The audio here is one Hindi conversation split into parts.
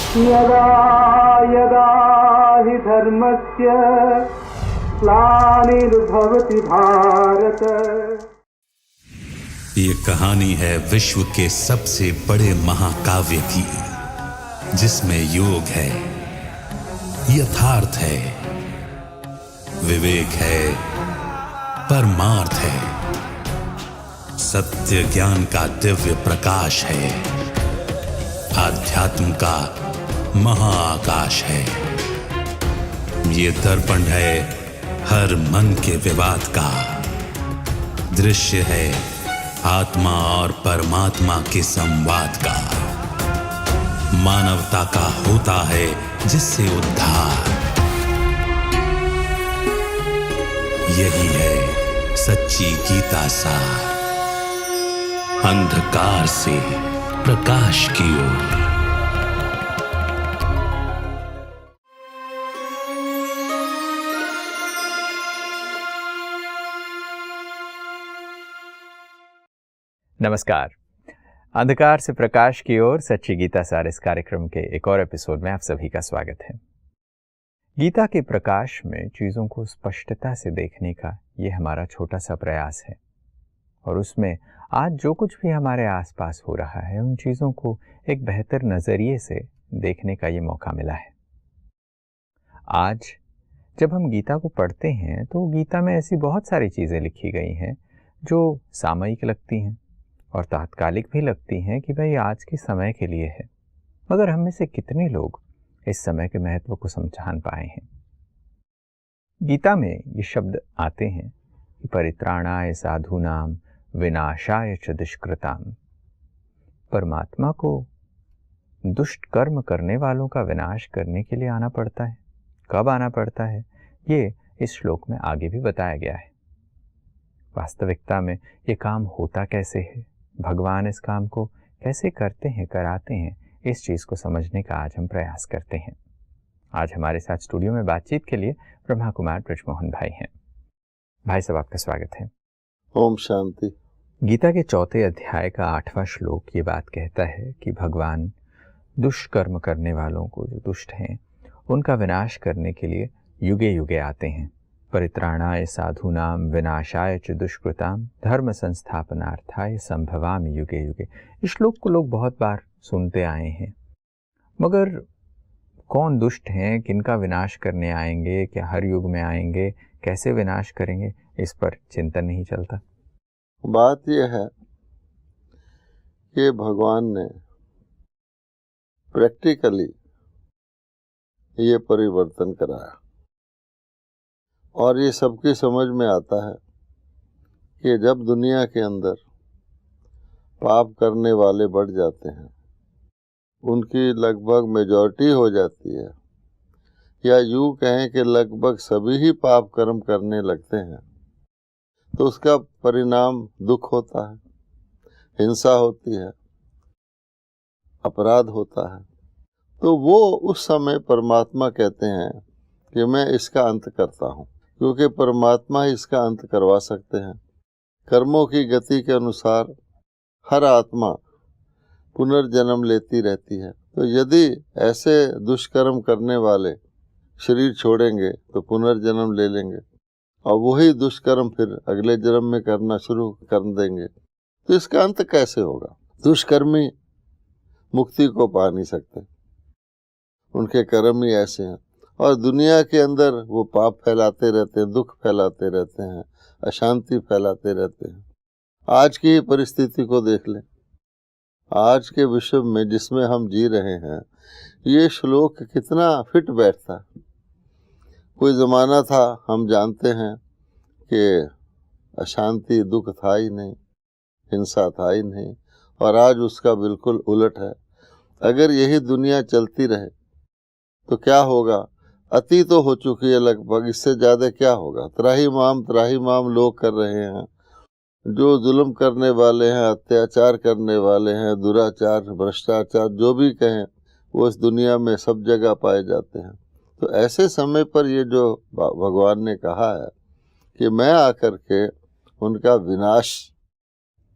यदा यदा हि धर्मस्य ग्लानिर्भवति भारत। ये कहानी है विश्व के सबसे बड़े महाकाव्य की, जिसमें योग है, यथार्थ है, विवेक है, परमार्थ है, सत्य ज्ञान का दिव्य प्रकाश है, आध्यात्म का महाआकाश है। ये दर्पण है हर मन के विवाद का, दृश्य है आत्मा और परमात्मा के संवाद का, मानवता का होता है जिससे उद्धार। यही है सच्ची गीता सार, अंधकार से प्रकाश की ओर। नमस्कार। अंधकार से प्रकाश की ओर सच्ची गीता सार इस कार्यक्रम के एक और एपिसोड में आप सभी का स्वागत है। गीता के प्रकाश में चीज़ों को स्पष्टता से देखने का ये हमारा छोटा सा प्रयास है, और उसमें आज जो कुछ भी हमारे आसपास हो रहा है उन चीज़ों को एक बेहतर नज़रिए से देखने का ये मौका मिला है। आज जब हम गीता को पढ़ते हैं तो गीता में ऐसी बहुत सारी चीज़ें लिखी गई हैं जो सामयिक लगती हैं और तात्कालिक भी लगती हैं कि भाई आज के समय के लिए है, मगर हम में से कितने लोग इस समय के महत्व को समझान पाए हैं। गीता में ये शब्द आते हैं कि परित्राणाय साधूनाम विनाशाय च दुष्कृताम। परमात्मा को दुष्ट कर्म करने वालों का विनाश करने के लिए आना पड़ता है। कब आना पड़ता है ये इस श्लोक में आगे भी बताया गया है। वास्तविकता में ये काम होता कैसे है, भगवान इस काम को कैसे करते हैं, कराते हैं, इस चीज़ को समझने का आज हम प्रयास करते हैं। आज हमारे साथ स्टूडियो में बातचीत के लिए ब्रह्मा कुमार ब्रजमोहन भाई हैं। भाई साहब, आपका स्वागत है। ओम शांति। गीता के 4 अध्याय का 8वां श्लोक ये बात कहता है कि भगवान दुष्कर्म करने वालों को, जो दुष्ट हैं, उनका विनाश करने के लिए युगे युगे आते हैं। परित्राणाय साधूनाम विनाशाय च दुष्कृताम धर्म संस्थापनार्थाय संभवामि युगे युगे। इस श्लोक को लोग बहुत बार सुनते आए हैं, मगर कौन दुष्ट हैं, किनका विनाश करने आएंगे, क्या हर युग में आएंगे, कैसे विनाश करेंगे, इस पर चिंतन नहीं चलता। बात यह है कि भगवान ने प्रैक्टिकली ये परिवर्तन कराया, और ये सबकी समझ में आता है कि जब दुनिया के अंदर पाप करने वाले बढ़ जाते हैं, उनकी लगभग मेजॉरिटी हो जाती है, या यूँ कहें कि लगभग सभी ही पाप कर्म करने लगते हैं, तो उसका परिणाम दुख होता है, हिंसा होती है, अपराध होता है। तो वो उस समय परमात्मा कहते हैं कि मैं इसका अंत करता हूँ, क्योंकि परमात्मा ही इसका अंत करवा सकते हैं। कर्मों की गति के अनुसार हर आत्मा पुनर्जन्म लेती रहती है। तो यदि ऐसे दुष्कर्म करने वाले शरीर छोड़ेंगे तो पुनर्जन्म ले लेंगे, और वही दुष्कर्म फिर अगले जन्म में करना शुरू कर देंगे। तो इसका अंत कैसे होगा? दुष्कर्मी मुक्ति को पा नहीं सकते, उनके कर्म ही ऐसे हैं, और दुनिया के अंदर वो पाप फैलाते रहते हैं, दुख फैलाते रहते हैं, अशांति फैलाते रहते हैं। आज की ही परिस्थिति को देख लें। आज के विश्व में जिसमें हम जी रहे हैं, ये श्लोक कितना फिट बैठता है। कोई ज़माना था, हम जानते हैं कि अशांति, दुख था ही नहीं, हिंसा था ही नहीं, और आज उसका बिल्कुल उलट है। अगर यही दुनिया चलती रहे तो क्या होगा? अति तो हो चुकी है लगभग, इससे ज़्यादा क्या होगा? त्राही माम लोग कर रहे हैं। जो जुल्म करने वाले हैं, अत्याचार करने वाले हैं, दुराचार, भ्रष्टाचार, जो भी कहें, वो इस दुनिया में सब जगह पाए जाते हैं। तो ऐसे समय पर ये जो भगवान ने कहा है कि मैं आकर के उनका विनाश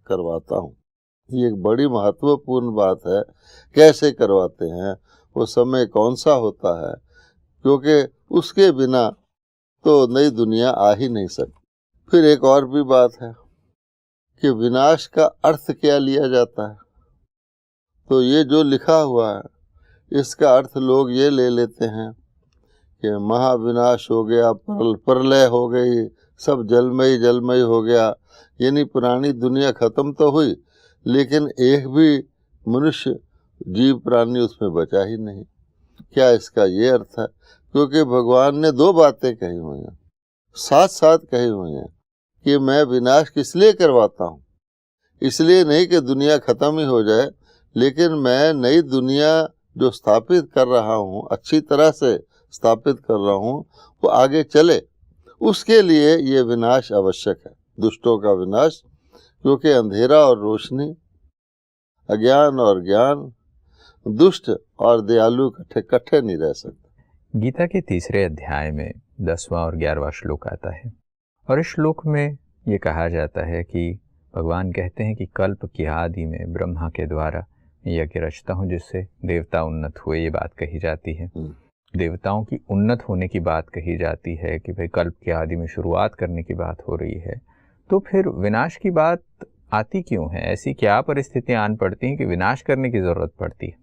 करवाता हूँ, ये एक बड़ी महत्वपूर्ण बात है। कैसे करवाते हैं? वो समय कौन सा होता है, क्योंकि उसके बिना तो नई दुनिया आ ही नहीं सकती। फिर एक और भी बात है कि विनाश का अर्थ क्या लिया जाता है। तो ये जो लिखा हुआ है इसका अर्थ लोग ये ले लेते हैं कि महाविनाश हो गया, प्रलय हो गई, सब जलमय हो गया, यानी पुरानी दुनिया खत्म तो हुई लेकिन एक भी मनुष्य जीव प्राणी उसमें बचा ही नहीं। क्या इसका ये अर्थ है? क्योंकि भगवान ने दो बातें कही हुई हैं, साथ साथ कही हुई हैं कि मैं विनाश किस लिए करवाता हूँ। इसलिए नहीं कि दुनिया खत्म ही हो जाए, लेकिन मैं नई दुनिया जो स्थापित कर रहा हूँ, अच्छी तरह से स्थापित कर रहा हूँ, वो आगे चले, उसके लिए ये विनाश आवश्यक है, दुष्टों का विनाश। क्योंकि अंधेरा और रोशनी, अज्ञान और ज्ञान, दुष्ट और दयालु इकट्ठे नहीं रह सकते। गीता के तीसरे अध्याय में 10वां और 11वां श्लोक आता है और इस श्लोक में ये कहा जाता है कि भगवान कहते हैं कि कल्प की आदि में ब्रह्मा के द्वारा यज्ञ रचता हूँ जिससे देवता उन्नत हुए, ये बात कही जाती है। देवताओं की उन्नत होने की बात कही जाती है कि भाई कल्प की आदि में शुरुआत करने की बात हो रही है। तो फिर विनाश की बात आती क्यों है? ऐसी क्या परिस्थितियां आन पड़ती हैं कि विनाश करने की जरूरत पड़ती है?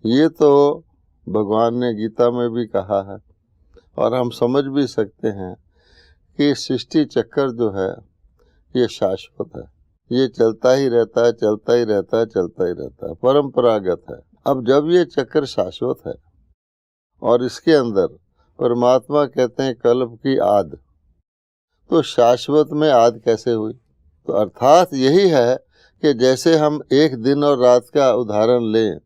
ये तो भगवान ने गीता में भी कहा है और हम समझ भी सकते हैं कि सृष्टि चक्कर जो है ये शाश्वत है, ये चलता ही रहता है, चलता ही रहता है, चलता ही रहता है, परंपरागत है। अब जब ये चक्र शाश्वत है और इसके अंदर परमात्मा कहते हैं कल्प की आद, तो शाश्वत में आद कैसे हुई? तो अर्थात यही है कि जैसे हम एक दिन और रात का उदाहरण लें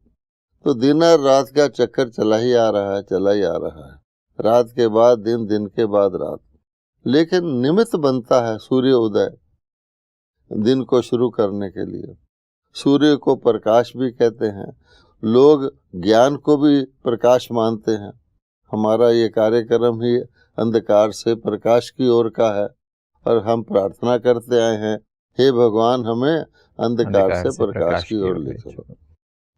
तो दिन और रात का चक्कर चला ही आ रहा है, चला ही आ रहा है, रात के बाद दिन, दिन के बाद रात, लेकिन निमित्त बनता है सूर्य उदय दिन को शुरू करने के लिए। सूर्य को प्रकाश भी कहते हैं, लोग ज्ञान को भी प्रकाश मानते हैं। हमारा ये कार्यक्रम ही अंधकार से प्रकाश की ओर का है और हम प्रार्थना करते आए हैं, हे भगवान हमें अंधकार से प्रकाश की ओर ले चलो।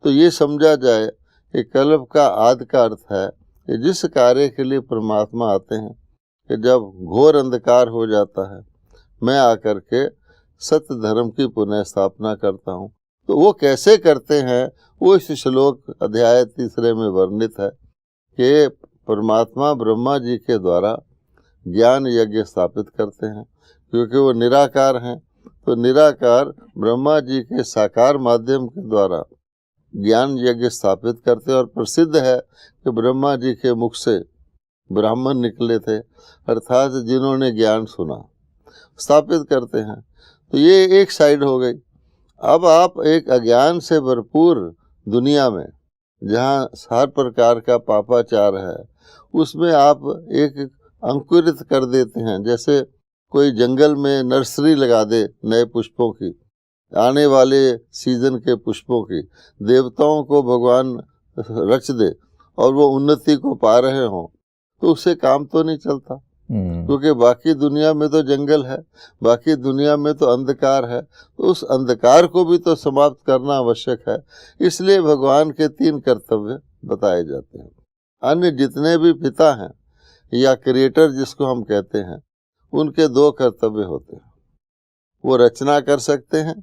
तो ये समझा जाए कि कल्प का आद का अर्थ है कि जिस कार्य के लिए परमात्मा आते हैं, कि जब घोर अंधकार हो जाता है मैं आकर के सत्य धर्म की पुनः स्थापना करता हूँ। तो वो कैसे करते हैं वो इस श्लोक अध्याय 3 में वर्णित है कि परमात्मा ब्रह्मा जी के द्वारा ज्ञान यज्ञ स्थापित करते हैं, क्योंकि वो निराकार हैं। तो निराकार ब्रह्मा जी के साकार माध्यम के द्वारा ज्ञान यज्ञ स्थापित करते हैं और प्रसिद्ध है कि ब्रह्मा जी के मुख से ब्राह्मण निकले थे, अर्थात जिन्होंने ज्ञान सुना, स्थापित करते हैं। तो ये एक साइड हो गई। अब आप एक अज्ञान से भरपूर दुनिया में जहाँ हर प्रकार का पापाचार है उसमें आप एक अंकुरित कर देते हैं। जैसे कोई जंगल में नर्सरी लगा दे नए पुष्पों की, आने वाले सीजन के पुष्पों की, देवताओं को भगवान रच दे और वो उन्नति को पा रहे हों, तो उससे काम तो नहीं चलता, क्योंकि बाकी दुनिया में तो जंगल है, बाकी दुनिया में तो अंधकार है। तो उस अंधकार को भी तो समाप्त करना आवश्यक है। इसलिए भगवान के 3 कर्तव्य बताए जाते हैं। अन्य जितने भी पिता हैं या क्रिएटर जिसको हम कहते हैं, उनके 2 कर्तव्य होते हैं। वो रचना कर सकते हैं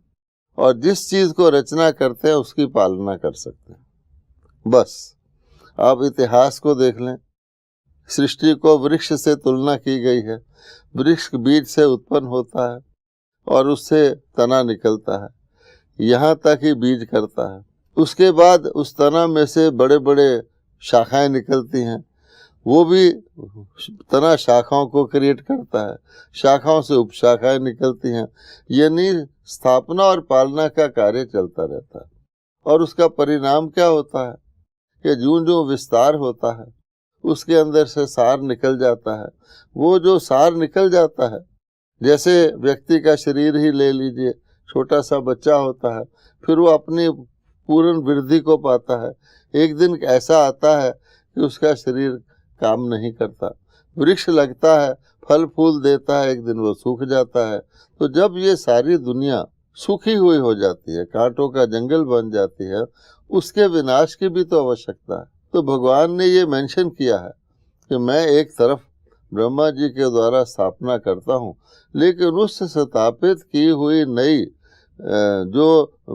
और जिस चीज़ को रचना करते हैं उसकी पालना कर सकते हैं। बस आप इतिहास को देख लें, सृष्टि को वृक्ष से तुलना की गई है। वृक्ष बीज से उत्पन्न होता है और उससे तना निकलता है, यहाँ तक ही बीज करता है। उसके बाद उस तना में से बड़े बड़े शाखाएं निकलती हैं, वो भी तना शाखाओं को क्रिएट करता है, शाखाओं से उपशाखाएं निकलती हैं, यानी स्थापना और पालना का कार्य चलता रहता है। और उसका परिणाम क्या होता है कि जो विस्तार होता है उसके अंदर से सार निकल जाता है। वो जो सार निकल जाता है, जैसे व्यक्ति का शरीर ही ले लीजिए, छोटा सा बच्चा होता है, फिर वो अपनी पूर्ण वृद्धि को पाता है। एक दिन ऐसा आता है कि उसका शरीर काम नहीं करता, वृक्ष लगता है, फल फूल देता है, एक दिन वो सूख जाता है। तो जब ये सारी दुनिया सूखी हुई हो जाती है, कांटों का जंगल बन जाती है, उसके विनाश की भी तो आवश्यकता है। तो भगवान ने ये मेंशन किया है कि मैं एक तरफ ब्रह्मा जी के द्वारा स्थापना करता हूँ, लेकिन उस स्थापित की हुई नई जो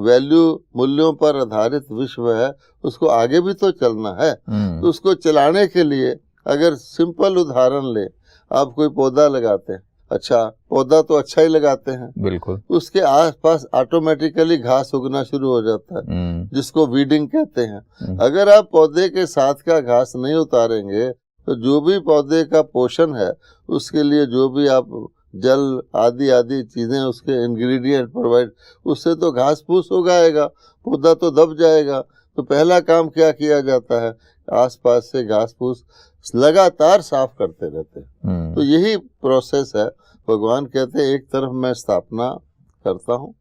वैल्यू मूल्यों पर आधारित विश्व है उसको आगे भी तो चलना है। तो उसको चलाने के लिए अगर सिंपल उदाहरण ले, आप कोई पौधा लगाते हैं, अच्छा पौधा तो अच्छा ही लगाते हैं, बिल्कुल, उसके आसपास ऑटोमेटिकली घास उगना शुरू हो जाता है, जिसको वीडिंग कहते हैं। अगर आप पौधे के साथ का घास नहीं उतारेंगे तो जो भी पौधे का पोषण है उसके लिए जो भी आप जल आदि आदि चीज़ें उसके इंग्रेडिएंट प्रोवाइड, उससे तो घास फूस उगाएगा, पौधा तो दब जाएगा। तो पहला काम क्या किया जाता है, आसपास से घास फूस लगातार साफ करते रहते हैं। तो यही प्रोसेस है। भगवान कहते हैं एक तरफ मैं स्थापना करता हूँ,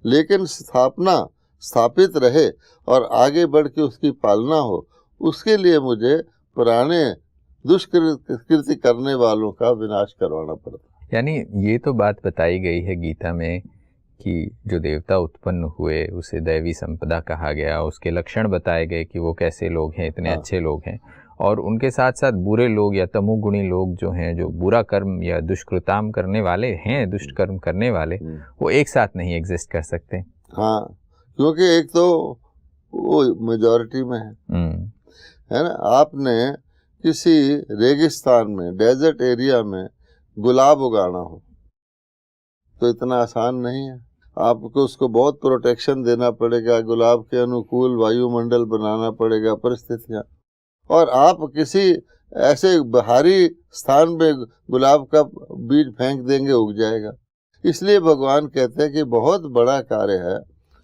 लेकिन स्थापना स्थापित रहे और आगे बढ़ के उसकी पालना हो, उसके लिए मुझे पुराने दुष्कृति करने वालों का विनाश करवाना पड़ता है। यानी ये तो बात बताई गई है गीता में कि जो देवता उत्पन्न हुए उसे दैवी संपदा कहा गया, उसके लक्षण बताए गए कि वो कैसे लोग हैं, इतने अच्छे लोग हैं, और उनके साथ साथ बुरे लोग या तमोगुणी लोग जो हैं, जो बुरा कर्म या दुष्कृताम करने वाले हैं, दुष्ट कर्म करने वाले, वो एक साथ नहीं एग्जिस्ट कर सकते। हाँ, क्योंकि एक तो वो मेजॉरिटी में है ना। आपने किसी रेगिस्तान में, डेजर्ट एरिया में गुलाब उगाना हो तो इतना आसान नहीं है। आपको उसको बहुत प्रोटेक्शन देना पड़ेगा, गुलाब के अनुकूल वायुमंडल बनाना पड़ेगा, परिस्थितियाँ, और आप किसी ऐसे भारी स्थान पे गुलाब का बीज फेंक देंगे, उग जाएगा। इसलिए भगवान कहते हैं कि बहुत बड़ा कार्य है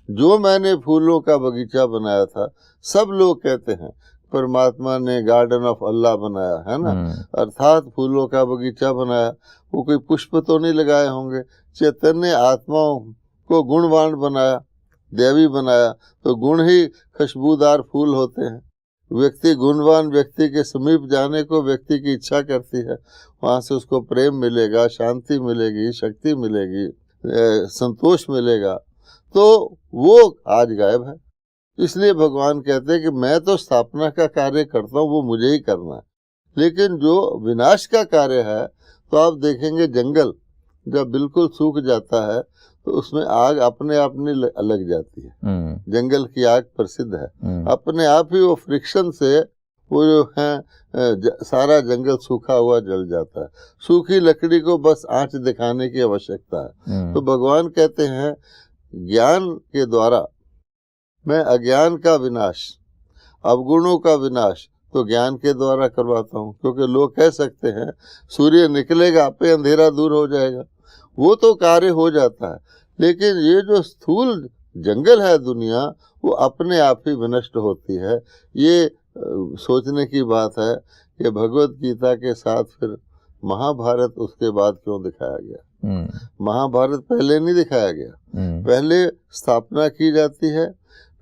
जो मैंने फूलों का बगीचा बनाया था। सब लोग कहते हैं परमात्मा ने गार्डन ऑफ अल्लाह बनाया है ना, अर्थात फूलों का बगीचा बनाया। वो कोई पुष्प तो नहीं लगाए होंगे, चैतन्य आत्माओं को गुणवान बनाया, देवी बनाया, तो गुण ही खुशबूदार फूल होते हैं। व्यक्ति गुणवान व्यक्ति के समीप जाने को व्यक्ति की इच्छा करती है, वहाँ से उसको प्रेम मिलेगा, शांति मिलेगी, शक्ति मिलेगी, संतोष मिलेगा। तो वो आज गायब है। इसलिए भगवान कहते हैं कि मैं तो स्थापना का कार्य करता हूँ, वो मुझे ही करना है, लेकिन जो विनाश का कार्य है, तो आप देखेंगे जंगल जब बिल्कुल सूख जाता है तो उसमें आग अपने आप नहीं लग जाती है। जंगल की आग प्रसिद्ध है, अपने आप ही वो फ्रिक्शन से वो जो है सारा जंगल सूखा हुआ जल जाता है। सूखी लकड़ी को बस आंच दिखाने की आवश्यकता है। तो भगवान कहते हैं ज्ञान के द्वारा मैं अज्ञान का विनाश, अवगुणों का विनाश तो ज्ञान के द्वारा करवाता हूँ। क्योंकि लोग कह सकते हैं सूर्य निकलेगा पे अंधेरा दूर हो जाएगा, वो तो कार्य हो जाता है, लेकिन ये जो स्थूल जंगल है दुनिया, वो अपने आप ही विनष्ट होती है। ये सोचने की बात है कि भगवत गीता के साथ फिर महाभारत उसके बाद क्यों दिखाया गया। महाभारत पहले नहीं दिखाया गया, पहले स्थापना की जाती है,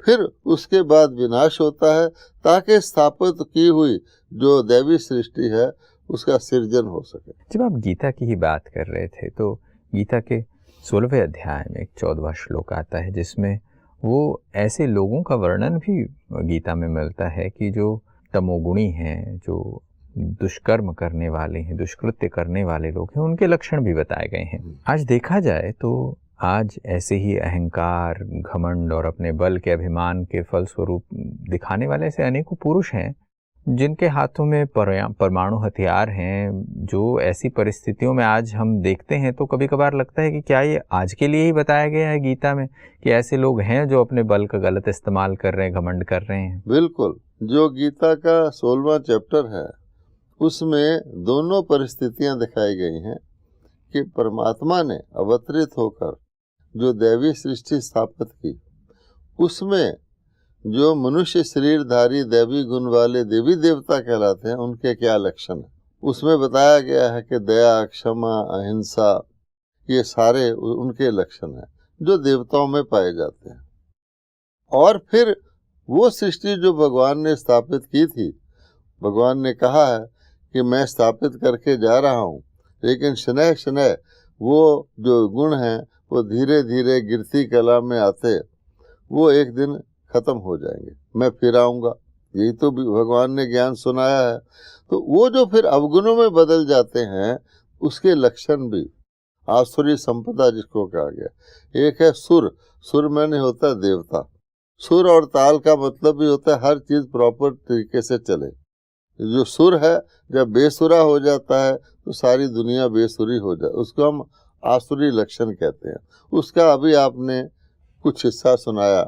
फिर उसके बाद विनाश होता है, ताकि स्थापित की हुई जो दैवी सृष्टि है उसका सृजन हो सके। जब आप गीता की ही बात कर रहे थे तो गीता के 16वें अध्याय में एक 14वां श्लोक आता है, जिसमें वो ऐसे लोगों का वर्णन भी गीता में मिलता है कि जो तमोगुणी हैं, जो दुष्कर्म करने वाले हैं, दुष्कृत्य करने वाले लोग हैं, उनके लक्षण भी बताए गए हैं। आज देखा जाए तो आज ऐसे ही अहंकार, घमंड और अपने बल के अभिमान के फलस्वरूप दिखाने वाले ऐसे अनेकों पुरुष हैं जिनके हाथों में परमाणु हथियार हैं, जो ऐसी परिस्थितियों में आज हम देखते हैं तो कभी कभार लगता है कि क्या ये आज के लिए ही बताया गया है गीता में कि ऐसे लोग हैं जो अपने बल का गलत इस्तेमाल कर रहे हैं, घमंड कर रहे हैं। बिल्कुल, जो गीता का 16वां चैप्टर है उसमें दोनों परिस्थितियां दिखाई गई हैं कि परमात्मा ने अवतरित होकर जो दैवी सृष्टि स्थापित की, उसमें जो मनुष्य शरीरधारी दैवी गुण वाले देवी देवता कहलाते हैं उनके क्या लक्षण है, उसमें बताया गया है कि दया, क्षमा, अहिंसा, ये सारे उनके लक्षण हैं जो देवताओं में पाए जाते हैं। और फिर वो सृष्टि जो भगवान ने स्थापित की थी, भगवान ने कहा है कि मैं स्थापित करके जा रहा हूँ, लेकिन शनैः शनैः वो जो गुण हैं वो धीरे धीरे गिरती कला में आते वो एक दिन खत्म हो जाएंगे, मैं फिर आऊँगा। यही तो भगवान ने ज्ञान सुनाया है। तो वो जो फिर अवगुणों में बदल जाते हैं, उसके लक्षण भी आसुरी संपदा जिसको कहा गया। एक है सुर, सुर मैंने होता है देवता। सुर और ताल का मतलब भी होता है हर चीज प्रॉपर तरीके से चले। जो सुर है जब बेसुरा हो जाता है तो सारी दुनिया बेसुरी हो जाए, उसको हम आसुरी लक्षण कहते हैं। उसका अभी आपने कुछ हिस्सा सुनाया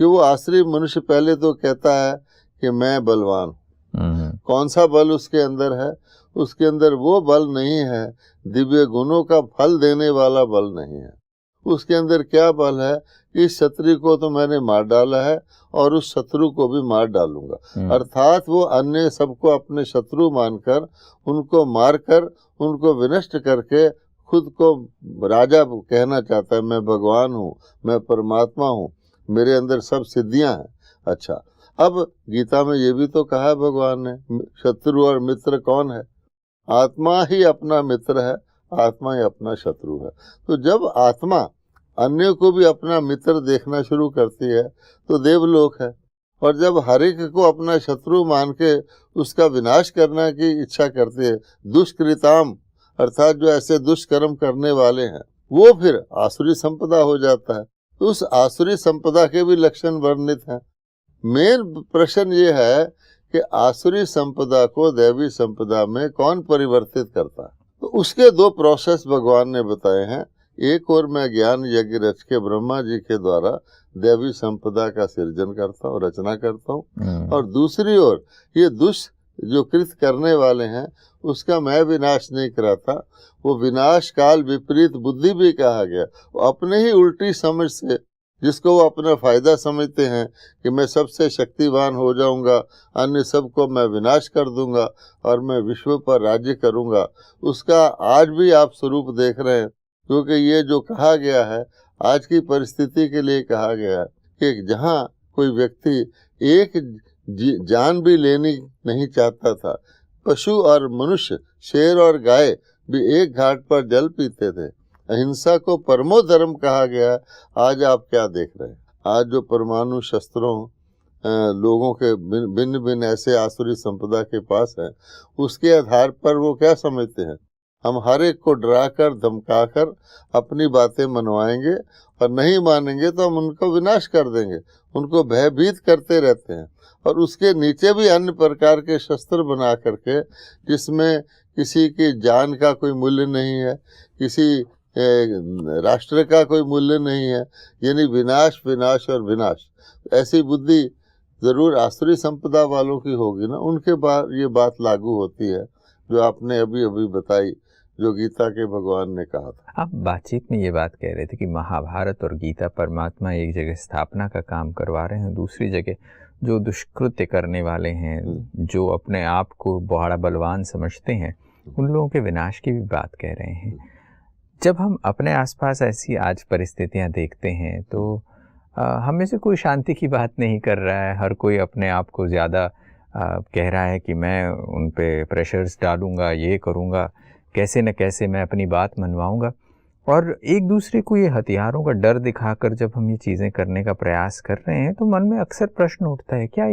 कि वो आसुरी मनुष्य पहले तो कहता है कि मैं बलवान हूँ। कौन सा बल उसके अंदर है? उसके अंदर वो बल नहीं है, दिव्य गुणों का फल देने वाला बल नहीं है। उसके अंदर क्या बल है? इस शत्रु को तो मैंने मार डाला है और उस शत्रु को भी मार डालूंगा। अर्थात वो अन्य सबको अपने शत्रु मानकर, उनको मारकर, उनको विनष्ट करके खुद को राजा कहना चाहता है। मैं भगवान हूँ, मैं परमात्मा हूँ, मेरे अंदर सब सिद्धियां हैं। अच्छा, अब गीता में ये भी तो कहा है भगवान ने, शत्रु और मित्र कौन है? आत्मा ही अपना मित्र है, आत्मा ही अपना शत्रु है। तो जब आत्मा अन्य को भी अपना मित्र देखना शुरू करती है तो देवलोक है, और जब हर एक को अपना शत्रु मान के उसका विनाश करने की इच्छा करती है, दुष्कृताम अर्थात जो ऐसे दुष्कर्म करने वाले हैं, वो फिर आसुरी संपदा हो जाता है। तो उस आसुरी संपदा के भी लक्षण वर्णित हैं। मेन प्रश्न ये है कि आसुरी संपदा को दैवी संपदा में कौन परिवर्तित करता है? तो उसके दो प्रोसेस भगवान ने बताए हैं। एक और मैं ज्ञान यज्ञ रच के ब्रह्मा जी के द्वारा दैवी संपदा का सृजन करता हूँ, रचना करता हूँ, और दूसरी ओर ये दुष्ट जो कृत करने वाले हैं उसका मैं विनाश नहीं कराता। वो विनाश काल विपरीत बुद्धि भी कहा गया। वो अपने ही उल्टी समझ से, जिसको वो अपना फायदा समझते हैं कि मैं सबसे शक्तिवान हो जाऊंगा, अन्य सबको मैं विनाश कर दूंगा और मैं विश्व पर राज्य करूंगा, उसका आज भी आप स्वरूप देख रहे हैं। क्योंकि ये जो कहा गया है आज की परिस्थिति के लिए कहा गया है कि जहाँ कोई व्यक्ति एक जान भी लेनी नहीं चाहता था, पशु और मनुष्य, शेर और गाय भी एक घाट पर जल पीते थे, अहिंसा को परमो धर्म कहा गया। आज आप क्या देख रहे हैं? आज जो परमाणु शस्त्रों लोगों के भिन्न भिन्न ऐसे आसुरी संपदा के पास है, उसके आधार पर वो क्या समझते हैं? हम हर एक को डराकर धमकाकर अपनी बातें मनवाएंगे और नहीं मानेंगे तो हम उनको विनाश कर देंगे। उनको भयभीत करते रहते हैं और उसके नीचे भी अन्य प्रकार के शस्त्र बना करके, जिसमें किसी की जान का कोई मूल्य नहीं है, किसी राष्ट्र का कोई मूल्य नहीं है, यानी विनाश विनाश और विनाश। ऐसी बुद्धि जरूर आसुरी संपदा वालों की होगी ना, उनके बाद ये बात लागू होती है जो आपने अभी अभी बताई, जो गीता के भगवान ने कहा था। आप बातचीत में ये बात कह रहे थे कि महाभारत और गीता परमात्मा एक जगह स्थापना का काम करवा रहे हैं, दूसरी जगह जो दुष्कृत्य करने वाले हैं, जो अपने आप को बड़ा बलवान समझते हैं, उन लोगों के विनाश की भी बात कह रहे हैं। जब हम अपने आसपास ऐसी आज परिस्थितियां देखते हैं तो हमें से कोई शांति की बात नहीं कर रहा है। हर कोई अपने आप को ज़्यादा कह रहा है कि मैं उन पे प्रेशर्स डालूंगा, ये करूंगा, कैसे न कैसे मैं अपनी बात मनवाऊंगा। और एक दूसरे को ये हथियारों का डर दिखाकर जब हम ये चीज़ें करने का प्रयास कर रहे हैं तो मन में अक्सर प्रश्न उठता है, क्या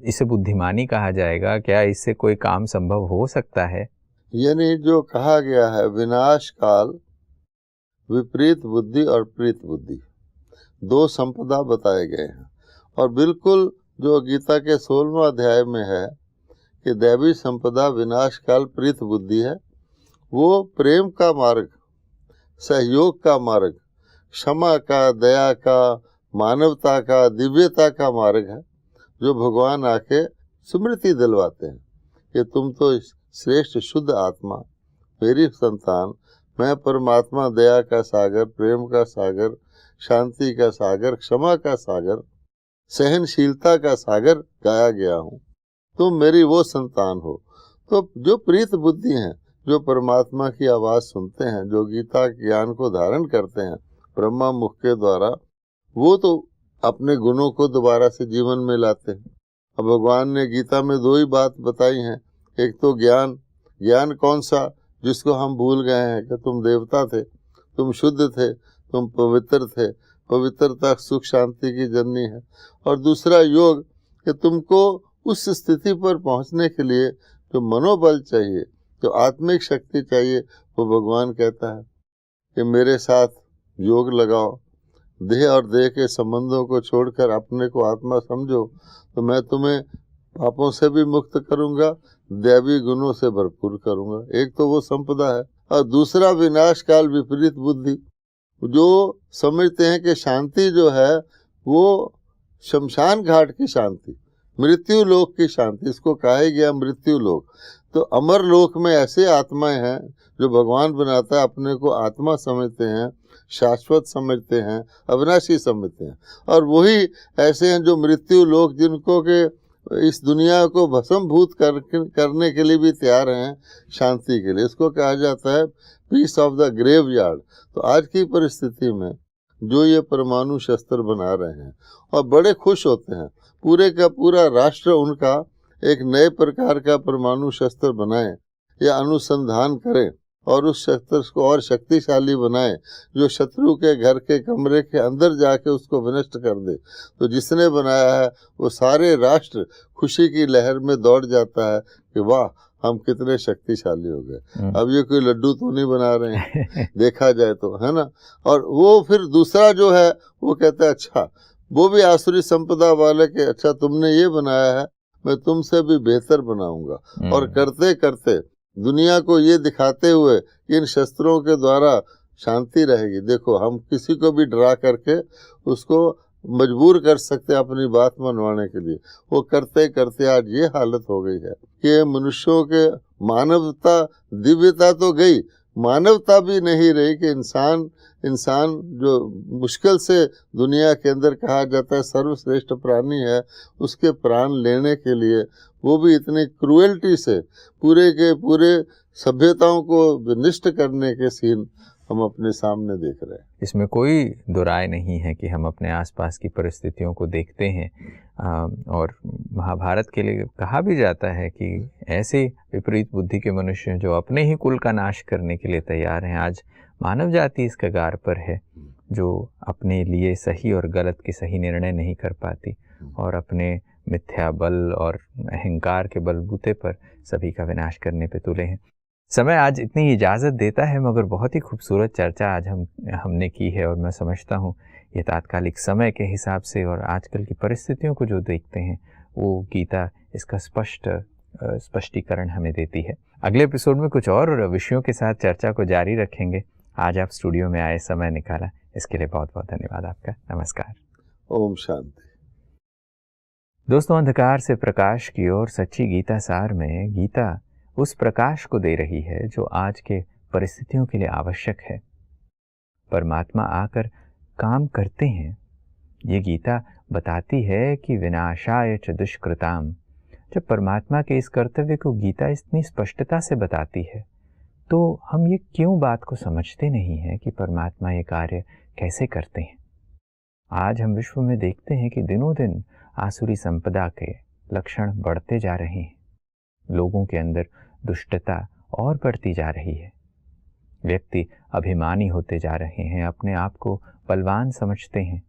इसे बुद्धिमानी कहा जाएगा? क्या इससे कोई काम संभव हो सकता है? यानी जो कहा गया है विनाश काल विपरीत बुद्धि और प्रीत बुद्धि, दो संपदा बताए गए हैं। और बिल्कुल जो गीता के 16वां अध्याय में है कि दैवी संपदा विनाश काल प्रीत बुद्धि है, वो प्रेम का मार्ग, सहयोग का मार्ग, क्षमा का, दया का, मानवता का, दिव्यता का मार्ग है, जो भगवान आके स्मृति दिलवाते हैं कि तुम तो श्रेष्ठ शुद्ध आत्मा, मेरी संतान, मैं परमात्मा दया का सागर, प्रेम का सागर, शांति का सागर, क्षमा का सागर, सहनशीलता का सागर गाया गया हूँ, तुम मेरी वो संतान हो। तो जो प्रीत बुद्धि हैं, जो परमात्मा की आवाज़ सुनते हैं, जो गीता ज्ञान को धारण करते हैं ब्रह्मा मुख के द्वारा, वो तो अपने गुणों को दोबारा से जीवन में लाते हैं। अब भगवान ने गीता में दो ही बात बताई हैं, एक तो ज्ञान, ज्ञान कौन सा जिसको हम भूल गए हैं कि तुम देवता थे, तुम शुद्ध थे, तुम पवित्र थे, पवित्रता सुख शांति की जननी है। और दूसरा योग कि तुमको उस स्थिति पर पहुंचने के लिए जो मनोबल चाहिए, जो आत्मिक शक्ति चाहिए, वो भगवान कहता है कि मेरे साथ योग लगाओ, देह और देह के संबंधों को छोड़कर अपने को आत्मा समझो, तो मैं तुम्हें पापों से भी मुक्त करूंगा, दैवी गुणों से भरपूर करूंगा। एक तो वो संपदा है, और दूसरा विनाश काल विपरीत बुद्धि, जो समझते हैं कि शांति जो है वो शमशान घाट की शांति, मृत्यु लोक की शांति, इसको कहा गया मृत्यु लोक। तो अमर लोक में ऐसे आत्माएं हैं जो भगवान बनाता है, अपने को आत्मा समझते हैं, शाश्वत समझते हैं, अविनाशी समझते हैं, और वही ऐसे हैं जो मृत्यु लोक, जिनको के इस दुनिया को भस्मभूत करने के लिए भी तैयार हैं शांति के लिए। इसको कहा जाता है peace of the graveyard. तो आज की परिस्थिति में जो ये परमाणु शस्त्र बना रहे हैं और बड़े खुश होते हैं, पूरे का पूरा राष्ट्र उनका एक नए प्रकार का परमाणु शस्त्र बनाए या अनुसंधान करें और उस शस्त्र को और शक्तिशाली बनाए, जो शत्रु के घर के कमरे के अंदर जाके उसको विनष्ट कर दे। तो जिसने बनाया है वो सारे राष्ट्र खुशी की लहर में दौड़ जाता है कि वाह, हम कितने शक्तिशाली हो गए। अब ये कोई लड्डू तो नहीं बना रहे हैं देखा जाए तो, है ना। और वो फिर दूसरा जो है वो कहता है अच्छा, वो भी आसुरी संपदा वाले के, अच्छा तुमने ये बनाया है, मैं तुमसे भी बेहतर बनाऊंगा। और करते करते दुनिया को ये दिखाते हुए कि इन शस्त्रों के द्वारा शांति रहेगी। देखो, हम किसी को भी डरा करके उसको मजबूर कर सकते हैं अपनी बात मनवाने के लिए। वो करते करते आज ये हालत हो गई है कि मनुष्यों के मानवता, दिव्यता तो गई, मानवता भी नहीं रही कि इंसान जो मुश्किल से दुनिया के अंदर कहा जाता है सर्वश्रेष्ठ प्राणी है, उसके प्राण लेने के लिए वो भी इतनी क्रूएल्टी से पूरे के पूरे सभ्यताओं को निष्ठ करने के सीन हम अपने सामने देख रहे हैं। इसमें कोई दो राय नहीं है कि हम अपने आसपास की परिस्थितियों को देखते हैं, और महाभारत के लिए कहा भी जाता है कि ऐसे विपरीत बुद्धि के मनुष्य जो अपने ही कुल का नाश करने के लिए तैयार हैं। आज मानव जाति इस कगार पर है जो अपने लिए सही और गलत के सही निर्णय नहीं कर पाती और अपने मिथ्या बल और अहंकार के बलबूते पर सभी का विनाश करने पे तुले हैं। समय आज इतनी इजाज़त देता है, मगर बहुत ही खूबसूरत चर्चा आज हमने की है, और मैं समझता हूँ ये तात्कालिक समय के हिसाब से और आजकल की परिस्थितियों को जो देखते हैं वो गीता इसका स्पष्टीकरण हमें देती है। अगले एपिसोड में कुछ और विषयों के साथ चर्चा को जारी रखेंगे। आज आप स्टूडियो में आए, समय निकाला, इसके लिए बहुत बहुत धन्यवाद आपका। नमस्कार। ओम शांति। दोस्तों, अंधकार से प्रकाश की ओर सच्ची गीता सार में गीता उस प्रकाश को दे रही है जो आज के परिस्थितियों के लिए आवश्यक है। परमात्मा आकर काम करते हैं। ये गीता बताती है कि विनाशाय च दुष्कृताम। जब परमात्मा के इस कर्तव्य को गीता इतनी स्पष्टता से बताती है तो हम ये क्यों बात को समझते नहीं हैं कि परमात्मा ये कार्य कैसे करते हैं। आज हम विश्व में देखते हैं कि दिनों दिन आसुरी संपदा के लक्षण बढ़ते जा रहे हैं। लोगों के अंदर दुष्टता और बढ़ती जा रही है। व्यक्ति अभिमानी होते जा रहे हैं, अपने आप को बलवान समझते हैं,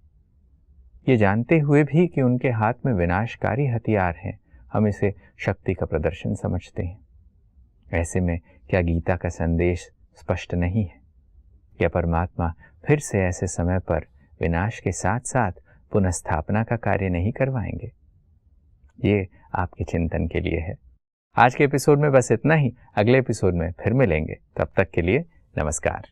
ये जानते हुए भी कि उनके हाथ में विनाशकारी हथियार हैं। हम इसे शक्ति का प्रदर्शन समझते हैं। ऐसे में क्या गीता का संदेश स्पष्ट नहीं है? क्या परमात्मा फिर से ऐसे समय पर विनाश के साथ साथ पुनर्स्थापना का कार्य नहीं करवाएंगे? ये आपके चिंतन के लिए है। आज के एपिसोड में बस इतना ही। अगले एपिसोड में फिर मिलेंगे। तब तक के लिए नमस्कार।